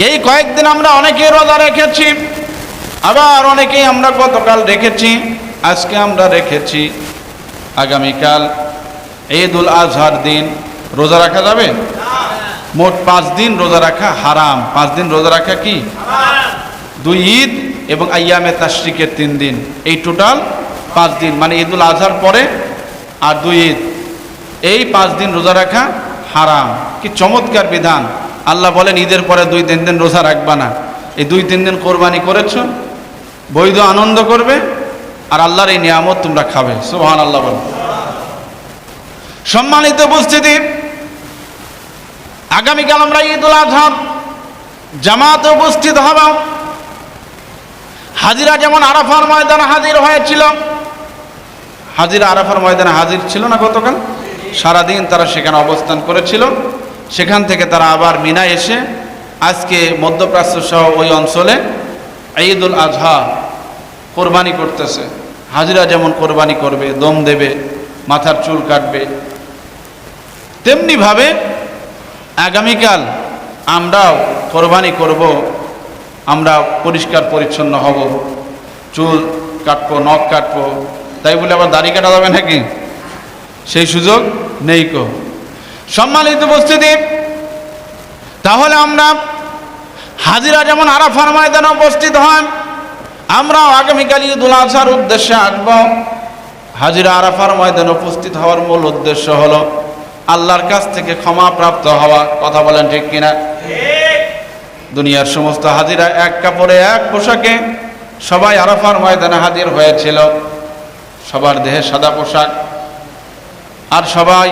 এই কয়েকদিন আমরা অনেকেই রোজা রেখেছি, আবার অনেকেই আমরা গতকাল রেখেছি, আজকে আমরা রেখেছি। আগামীকাল ঈদুল আজহার দিন রোজা রাখা যাবে? মোট 5 দিন রোজা রাখা হারাম। 5 দিন রোজা রাখা কি? 2 ঈদ এবং আইয়ামে তাশরিকের 3 দিন, এই টোটাল 5 দিন, মানে ঈদুল আজহার পরে আর 2 ঈদ, এই 5 দিন রোজা রাখা হারাম। কি চমৎকার বিধান! আল্লাহ বলেন ঈদের পরে 2-3 দিন রোজা রাখবা না। এই 2-3 দিন কোরবানি করেছ, বৈধ আনন্দ করবে, আর আল্লাহর এই নিয়ামত তোমরা খাবে। সুবহানাল্লাহ বলেন। সম্মানিত উপস্থিতি, আগামীকাল আমরা ঈদুল আজহা জামাতে উপস্থিত হব। হাজিরা যেমন আরাফার ময়দানে হাজির হয়েছিল, হাজিরা আরাফার ময়দানে হাজির ছিল না গতকাল? সারাদিন তারা সেখানে অবস্থান করেছিল। সেখান থেকে তারা আবার মিনা এসে আজকে মধ্যপ্রাচ্য সহ ওই অঞ্চলে ঈদুল আজহা কোরবানি করতেছে। হাজিরা যেমন কোরবানি করবে, দম দেবে, মাথার চুল কাটবে, তেমনিভাবে আগামীকাল আমরাও কোরবানি করব। আমরা পরিষ্কার পরিচ্ছন্ন হব, চুল কাটবো, নখ কাটবো। তাই বলে আবার দাড়ি কাটা যাবে নাকি? সেই সুযোগ নেই কো। সম্মানিত উপস্থিতি, তাহলে আমরা হাজিরা যেমন আরাফার ময়দানে উপস্থিত হন, আমরাও আগামীকাল ঈদুল আজহার উদ্দেশ্যে আসব। হাজিরা আরাফার ময়দানে উপস্থিত হওয়ার মূল উদ্দেশ্য হলো আল্লাহর কাছ থেকে ক্ষমা প্রাপ্ত হওয়া। কথা বলেন ঠিক কিনা? দুনিয়ার সমস্ত হাজিরা এক কাপড়ে, এক পোশাকে সবাই আরাফার ময়দানে হাজির হয়েছিল। সবার দেহে সাদা পোশাক, আর সবাই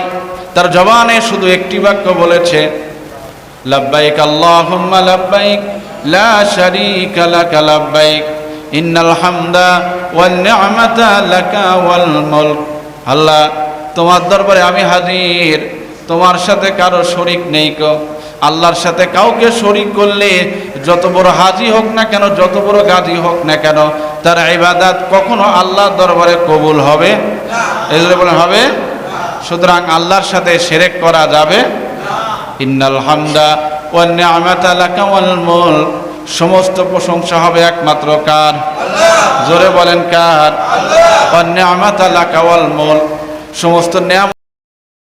তার জবানে শুধু একটি বাক্য বলেছে, লাব্বাইক আল্লাহুম্মা লাব্বাইক লা শারীকা লাকা লাব্বাইক ইন্নাল হামদা ওয়ান নি'মাতা লাকা ওয়াল মুলক। আল্লাহ, তোমার দরবারে আমি হাজির, তোমার সাথে কারো শরীক নেই কো। আল্লাহর সাথে কাউকে শরীক করলে যত বড় হাজি হোক না কেন, যত বড় গাজী হোক না কেন, তার ইবাদত কখনো আল্লাহর দরবারে কবুল হবে না। এজন্য বলেন হবে। সুতরাং আল্লাহর সাথে শিরক করা যাবে না। ইন্নাল হামদা ওয়ান নি'মাতা লাকা ওয়াল মুলক। সমস্ত প্রশংসা হবে একমাত্র কার? আল্লাহ। জোরে বলেন কার? আল্লাহ। ওয়ান নি'মাতা লাকা ওয়াল মুলক। সমস্ত নিয়ামত